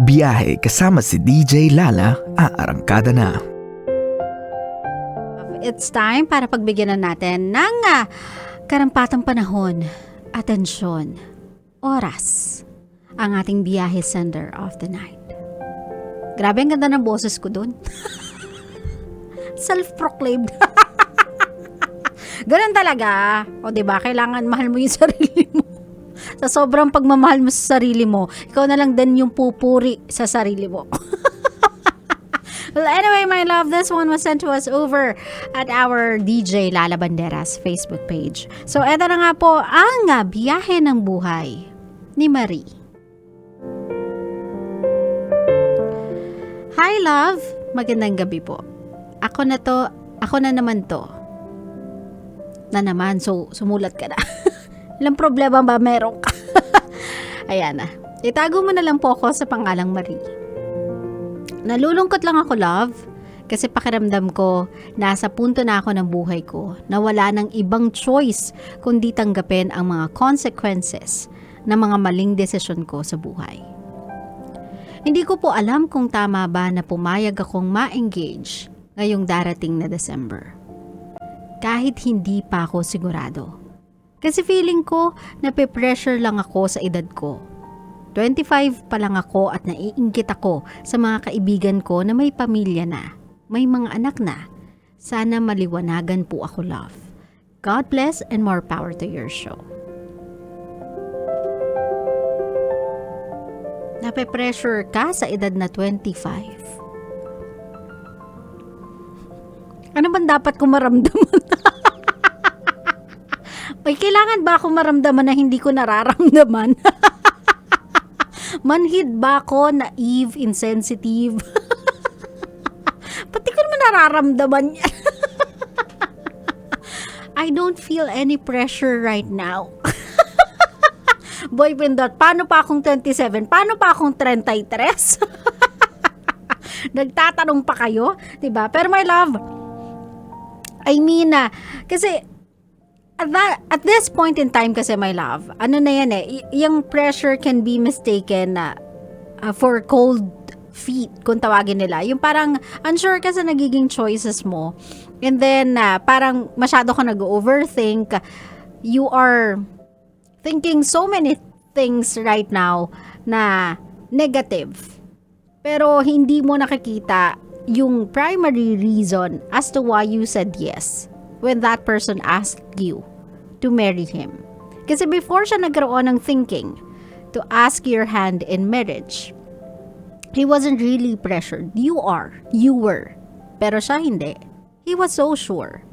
Biyahe kasama si DJ Lala, aarangkada na. It's time para pagbigyan natin ng karampatang panahon, atensyon, oras, ang ating Byahe Sender of the night. Grabe, ang ganda ng boses ko dun. Self-proclaimed. Ganun talaga. O diba, kailangan mahal mo yung sarili mo. Sa sobrang pagmamahal mo sa sarili mo, ikaw na lang din yung pupuri sa sarili mo. Well, anyway, my love, this one was sent to us over at our DJ Lala Banderas Facebook page. So, eto na nga po ang biyahe ng buhay ni Marie. Hi, love. Magandang gabi po. Ako na naman to. Na naman, so sumulat ka na. Ilang problema ba meron ka? Ayan na. Itago mo na lang po ako sa pangalang Marie. Nalulungkot lang ako, love, kasi pakiramdam ko nasa punto na ako ng buhay ko na wala nang ibang choice kundi tanggapin ang mga consequences ng mga maling desisyon ko sa buhay. Hindi ko po alam kung tama ba na pumayag akong ma-engage ngayong darating na December. Kahit hindi pa ako sigurado. Kasi feeling ko, nape-pressure lang ako sa edad ko. 25 pa lang ako at naiinggit ako sa mga kaibigan ko na may pamilya na, may mga anak na. Sana maliwanagan po ako, love. God bless and more power to your show. Nape-pressure ka sa edad na 25. Ano bang dapat ko maramdaman? May kailangan ba akong maramdaman na hindi ko nararamdaman? Manhid ba ako, naive, insensitive? Pati ko naman nararamdaman yan. I don't feel any pressure right now. Boy Pindot, paano pa akong 27? Paano pa akong 33? Nagtatanong pa kayo? Diba? Pero my love, I mean, kasi at this point in time kasi, my love, ano na yan yung pressure can be mistaken for cold feet, kung tawagin nila. Yung parang unsure ka sa nagiging choices mo. And then, parang masyado ka nag-overthink. You are thinking so many things right now na negative. Pero hindi mo nakikita yung primary reason as to why you said yes when that person asked you to marry him. Kasi before siya nagkaroon ng thinking to ask your hand in marriage, he wasn't really pressured. You were. Pero siya hindi. He was so sure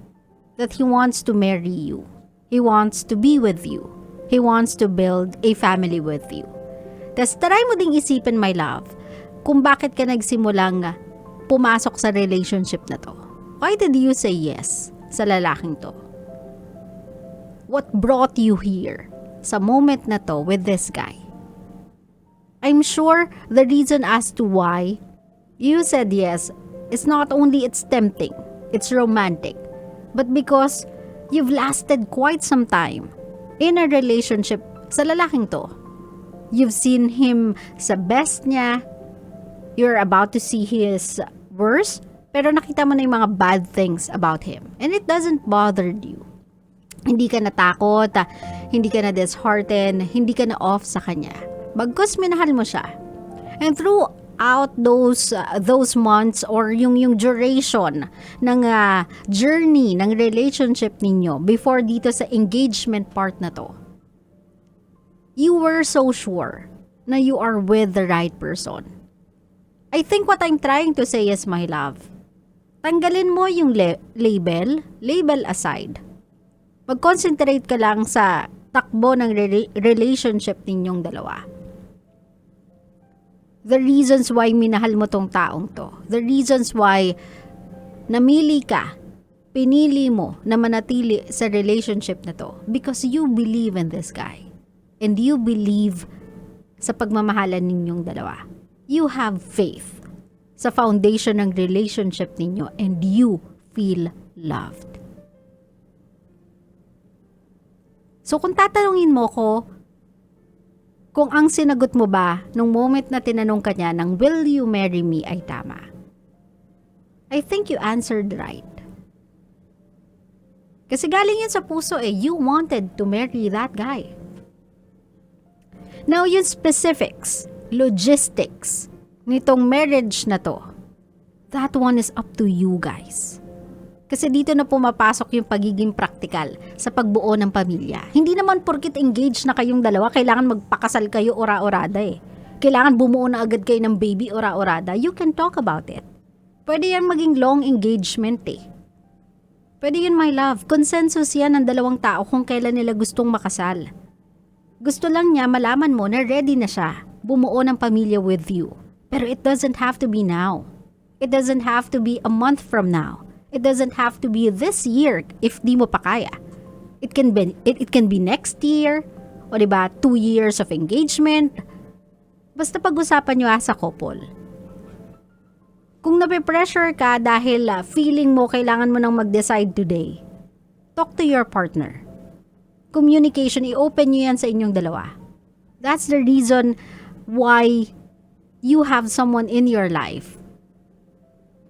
that he wants to marry you. He wants to be with you. He wants to build a family with you. Tas try mo ding isipin, my love, kung bakit ka nagsimulang pumasok sa relationship na to. Why did you say yes sa lalaking to? What brought you here sa moment na to with this guy? I'm sure the reason as to why you said yes is not only it's tempting, it's romantic, but because you've lasted quite some time in a relationship sa lalaking to. You've seen him sa best niya, you're about to see his worst, pero nakita mo na yung mga bad things about him. And it doesn't bother you. Hindi ka natakot, hindi ka na disheartened, hindi ka na off sa kanya. Bagkus minahal mo siya. And throughout those months or yung duration ng journey ng relationship ninyo before dito sa engagement part na to, you were so sure na you are with the right person. I think what I'm trying to say is, my love, tanggalin mo yung label aside. Mag-concentrate ka lang sa takbo ng relationship ninyong dalawa. The reasons why minahal mo tong taong to. The reasons why namili ka, pinili mo na manatili sa relationship na to. Because you believe in this guy. And you believe sa pagmamahalan ninyong dalawa. You have faith sa foundation ng relationship ninyo and you feel loved. So kung tatanungin mo ko, kung ang sinagot mo ba nung moment na tinanong ka niya ng will you marry me ay tama. I think you answered right. Kasi galing yun sa puso you wanted to marry that guy. Now yung specifics, logistics, nitong marriage na to, that one is up to you guys. Kasi dito na pumapasok yung pagiging practical sa pagbuo ng pamilya. Hindi naman porkit engaged na kayong dalawa, kailangan magpakasal kayo ora-orada Kailangan bumuo na agad kayo ng baby ora-orada. You can talk about it. Pwede yan maging long engagement Pwede yun, my love. Consensus yan ng dalawang tao kung kailan nila gustong makasal. Gusto lang niya malaman mo na ready na siya bumuo ng pamilya with you. Pero it doesn't have to be now. It doesn't have to be a month from now. It doesn't have to be this year if di mo pa kaya. It can be next year, o diba, 2 years of engagement. Basta pag-usapan nyo sa couple. Kung nape-pressure ka dahil feeling mo kailangan mo nang mag-decide today, talk to your partner. Communication, i-open nyo yan sa inyong dalawa. That's the reason why you have someone in your life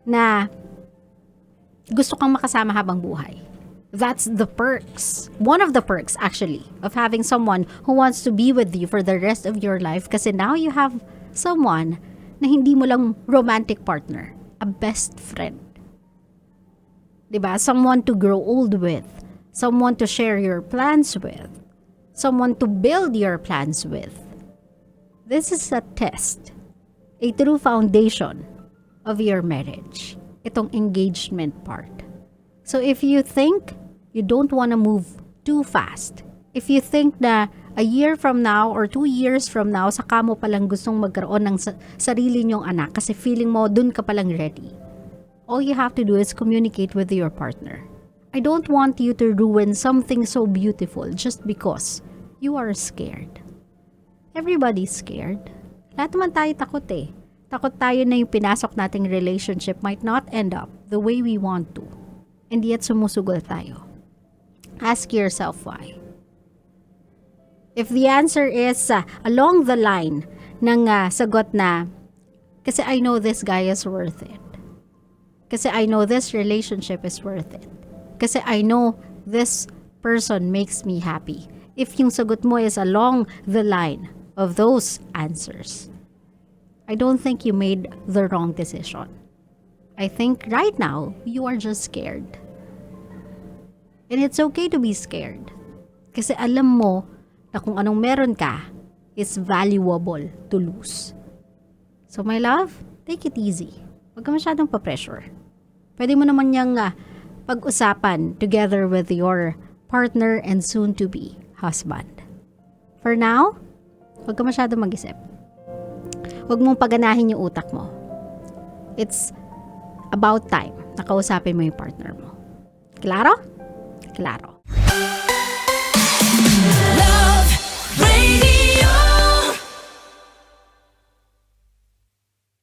na gusto kang makasama habang buhay. That's the perks. One of the perks, actually, of having someone who wants to be with you for the rest of your life. Kasi now you have someone na hindi mo lang romantic partner, a best friend. Diba? Someone to grow old with. Someone to share your plans with. Someone to build your plans with. This is a test. A true foundation of your marriage. Itong engagement part. So if you think you don't want to move too fast, if you think na a year from now or 2 years from now, saka mo palang gustong magkaroon ng sarili nyong anak kasi feeling mo dun ka palang ready, all you have to do is communicate with your partner. I don't want you to ruin something so beautiful just because you are scared. Everybody's scared. Lahat naman tayo takot Takot tayo na yung pinasok nating relationship might not end up the way we want to. And yet sumusugol tayo. Ask yourself why. If the answer is along the line ng sagot na, kasi I know this guy is worth it. Kasi I know this relationship is worth it. Kasi I know this person makes me happy. If yung sagot mo is along the line of those answers, I don't think you made the wrong decision. I think right now, you are just scared. And it's okay to be scared. Kasi alam mo na kung anong meron ka is valuable to lose. So my love, take it easy. Huwag ka masyadong pa-pressure. Pwede mo naman niyang pag-usapan together with your partner and soon-to-be husband. For now, huwag ka masyadong mag-isip. Huwag mong paganahin yung utak mo. It's about time na kausapin mo yung partner mo. Klaro? Klaro.